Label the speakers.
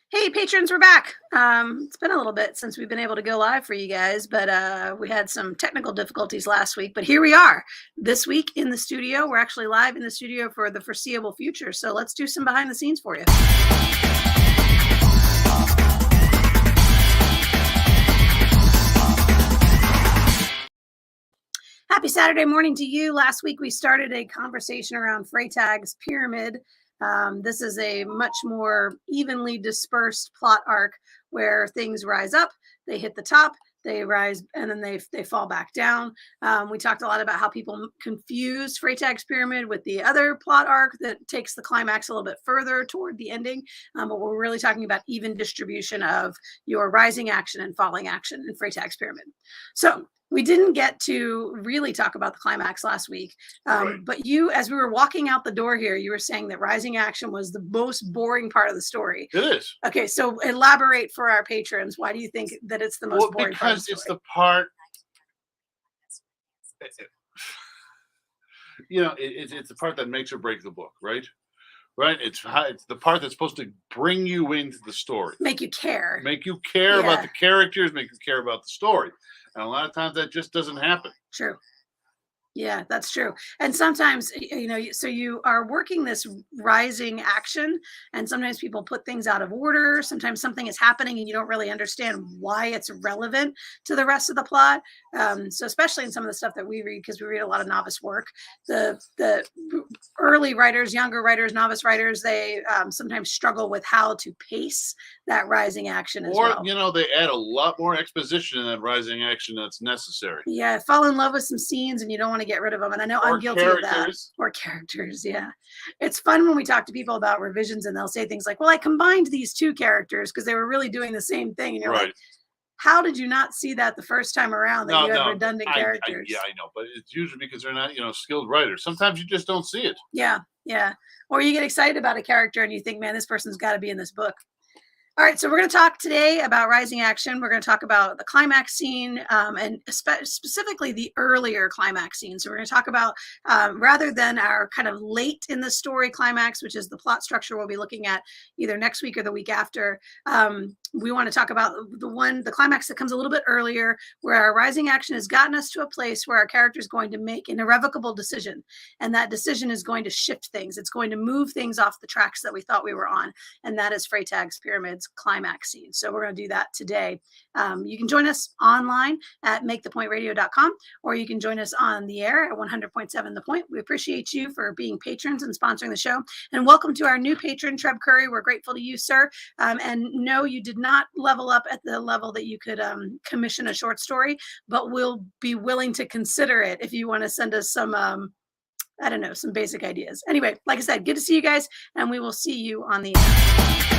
Speaker 1: Hey, patrons, we're back. It's been a little bit since we've been able to go live for you guys, but we had some technical difficulties last week. But here we are this week in the studio. We're actually live in the studio for the foreseeable future. So let's do some behind the scenes for you. Happy Saturday morning to you. Last week we started a conversation around Freytag's pyramid. This is a much more evenly dispersed plot arc where things rise up, they hit the top, they rise, and then they fall back down. We talked a lot about how people confuse Freytag's pyramid with the other plot arc that takes the climax a little bit further toward the ending. But we're really talking about even distribution of your rising action and falling action in Freytag's pyramid. So we didn't get to really talk about the climax last week,
Speaker 2: Right.
Speaker 1: but you, as we were walking out the door here, you were saying that rising action was the most boring part of the story.
Speaker 2: It is.
Speaker 1: Okay, so elaborate for our patrons. Why do you think that it's the most
Speaker 2: Well,
Speaker 1: boring part of
Speaker 2: because
Speaker 1: the
Speaker 2: it's
Speaker 1: story?
Speaker 2: the part, it's the part that makes or breaks the book, right? Right. It's the part that's supposed to bring you into the story,
Speaker 1: Make you care.
Speaker 2: make you care about
Speaker 1: Yeah.
Speaker 2: the characters, make you care about the story, and a lot of times that just doesn't happen.
Speaker 1: True. Yeah, that's true. And sometimes, so you are working this rising action, and sometimes people put things out of order. Sometimes something is happening and you don't really understand why it's relevant to the rest of the plot. So especially in some of the stuff that we read, because we read a lot of novice work, the early writers, younger writers, novice writers, they sometimes struggle with how to pace that rising action as
Speaker 2: Or,
Speaker 1: well.
Speaker 2: they add a lot more exposition in that rising action that's necessary.
Speaker 1: Yeah, fall in love with some scenes and you don't want to get rid of them. And I know I'm
Speaker 2: Or
Speaker 1: guilty of that.
Speaker 2: characters.
Speaker 1: Or characters, yeah. It's fun when we talk to people about revisions and they'll say things like, well, I combined these two characters because they were really doing the same thing. And you're
Speaker 2: Right.
Speaker 1: like, how did you not see that the first time around that you had redundant characters?
Speaker 2: Yeah, I know, but it's usually because they're not, skilled writers. Sometimes you just don't see it.
Speaker 1: Yeah, yeah. Or you get excited about a character and you think, man, this person's got to be in this book. All right, so we're going to talk today about rising action. We're going to talk about the climax scene and specifically the earlier climax scene. So we're going to talk about, rather than our kind of late in the story climax, which is the plot structure we'll be looking at either next week or the week after, we want to talk about the climax that comes a little bit earlier, where our rising action has gotten us to a place where our character is going to make an irrevocable decision. And that decision is going to shift things. It's going to move things off the tracks that we thought we were on. And that is Freytag's Pyramid's climax scene. So we're going to do that today. You can join us online at makethepointradio.com, or you can join us on the air at 100.7 The Point. We appreciate you for being patrons and sponsoring the show. And welcome to our new patron, Treb Curry. We're grateful to you, sir. And no, you did not level up at the level that you could commission a short story, but we'll be willing to consider it if you want to send us some I don't know, some basic ideas. Anyway, like I said, good to see you guys, and we will see you on the air.